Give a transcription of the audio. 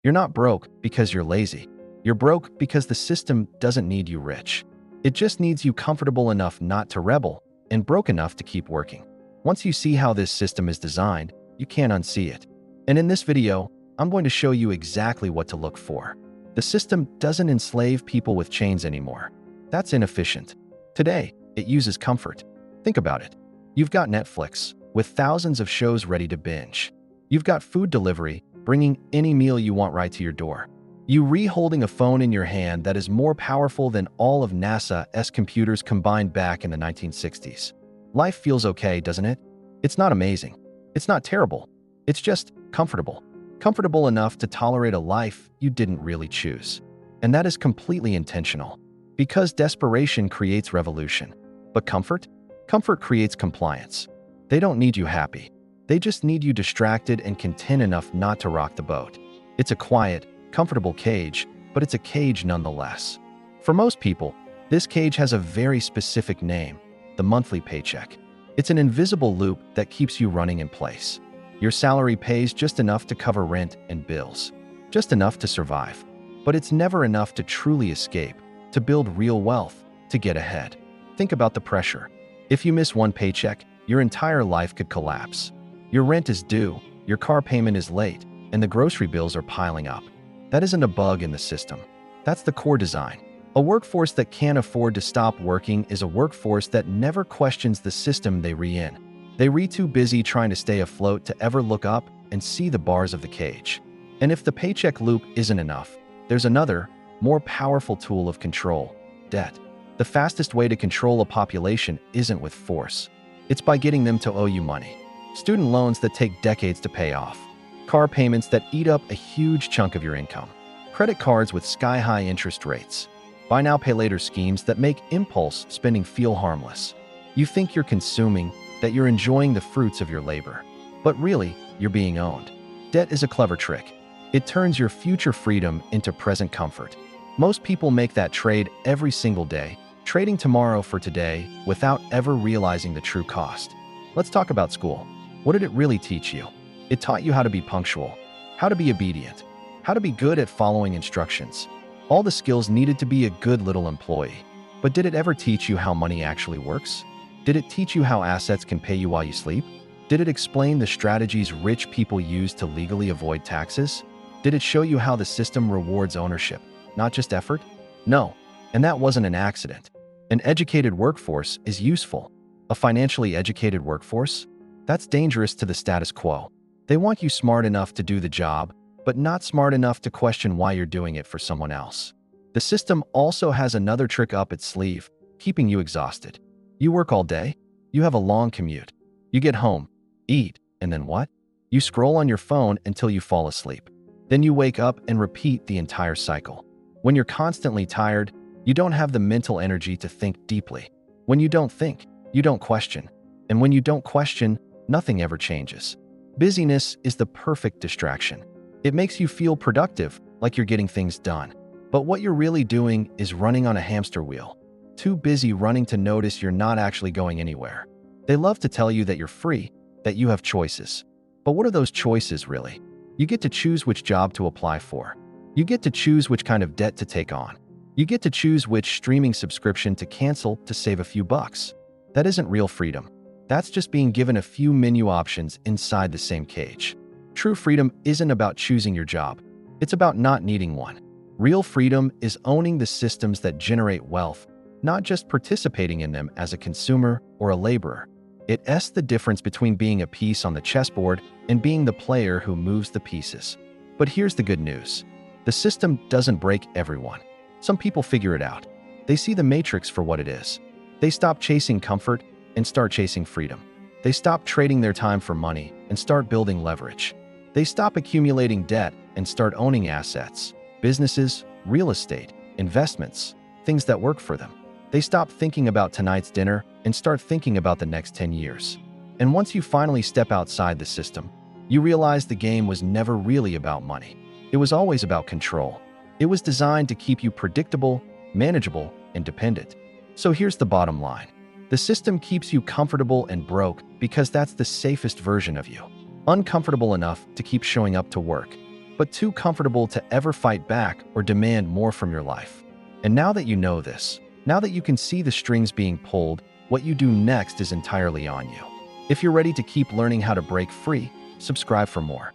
You're not broke because you're lazy. You're broke because the system doesn't need you rich. It just needs you comfortable enough not to rebel and broke enough to keep working. Once you see how this system is designed, you can't unsee it. And in this video, I'm going to show you exactly what to look for. The system doesn't enslave people with chains anymore. That's inefficient. Today, it uses comfort. Think about it. You've got Netflix, with thousands of shows ready to binge. You've got food delivery, bringing any meal you want right to your door. You holding a phone in your hand that is more powerful than all of NASA's computers combined back in the 1960s. Life feels okay, doesn't it? It's not amazing. It's not terrible. It's just comfortable. Comfortable enough to tolerate a life you didn't really choose. And that is completely intentional. Because desperation creates revolution. But comfort? Comfort creates compliance. They don't need you happy. They just need you distracted and content enough not to rock the boat. It's a quiet, comfortable cage, but it's a cage nonetheless. For most people, this cage has a very specific name, the monthly paycheck. It's an invisible loop that keeps you running in place. Your salary pays just enough to cover rent and bills, just enough to survive. But it's never enough to truly escape, to build real wealth, to get ahead. Think about the pressure. If you miss one paycheck, your entire life could collapse. Your rent is due, your car payment is late, and the grocery bills are piling up. That isn't a bug in the system. That's the core design. A workforce that can't afford to stop working is a workforce that never questions the system they in. They too busy trying to stay afloat to ever look up and see the bars of the cage. And if the paycheck loop isn't enough, there's another, more powerful tool of control: debt. The fastest way to control a population isn't with force. It's by getting them to owe you money. Student loans that take decades to pay off. Car payments that eat up a huge chunk of your income. Credit cards with sky-high interest rates. Buy now, pay later schemes that make impulse spending feel harmless. You think you're consuming, that you're enjoying the fruits of your labor. But really, you're being owned. Debt is a clever trick. It turns your future freedom into present comfort. Most people make that trade every single day, trading tomorrow for today without ever realizing the true cost. Let's talk about school. What did it really teach you? It taught you how to be punctual, how to be obedient, how to be good at following instructions. All the skills needed to be a good little employee. But did it ever teach you how money actually works? Did it teach you how assets can pay you while you sleep? Did it explain the strategies rich people use to legally avoid taxes? Did it show you how the system rewards ownership, not just effort? No, and that wasn't an accident. An educated workforce is useful. A financially educated workforce? That's dangerous to the status quo. They want you smart enough to do the job, but not smart enough to question why you're doing it for someone else. The system also has another trick up its sleeve, keeping you exhausted. You work all day, you have a long commute. You get home, eat, and then what? You scroll on your phone until you fall asleep. Then you wake up and repeat the entire cycle. When you're constantly tired, you don't have the mental energy to think deeply. When you don't think, you don't question. And when you don't question, nothing ever changes. Busyness is the perfect distraction. It makes you feel productive, like you're getting things done. But what you're really doing is running on a hamster wheel. Too busy running to notice you're not actually going anywhere. They love to tell you that you're free, that you have choices. But what are those choices really? You get to choose which job to apply for. You get to choose which kind of debt to take on. You get to choose which streaming subscription to cancel to save a few bucks. That isn't real freedom. That's just being given a few menu options inside the same cage. True freedom isn't about choosing your job. It's about not needing one. Real freedom is owning the systems that generate wealth, not just participating in them as a consumer or a laborer. It's the difference between being a piece on the chessboard and being the player who moves the pieces. But here's the good news. The system doesn't break everyone. Some people figure it out. They see the matrix for what it is. They stop chasing comfort and start chasing freedom. They stop trading their time for money and start building leverage. They stop accumulating debt and start owning assets, businesses, real estate, investments, things that work for them. They stop thinking about tonight's dinner and start thinking about the next 10 years. And once you finally step outside the system, you realize the game was never really about money. It was always about control. It was designed to keep you predictable, manageable, and dependent. So here's the bottom line. The system keeps you comfortable and broke because that's the safest version of you. Uncomfortable enough to keep showing up to work, but too comfortable to ever fight back or demand more from your life. And now that you know this, now that you can see the strings being pulled, what you do next is entirely on you. If you're ready to keep learning how to break free, subscribe for more.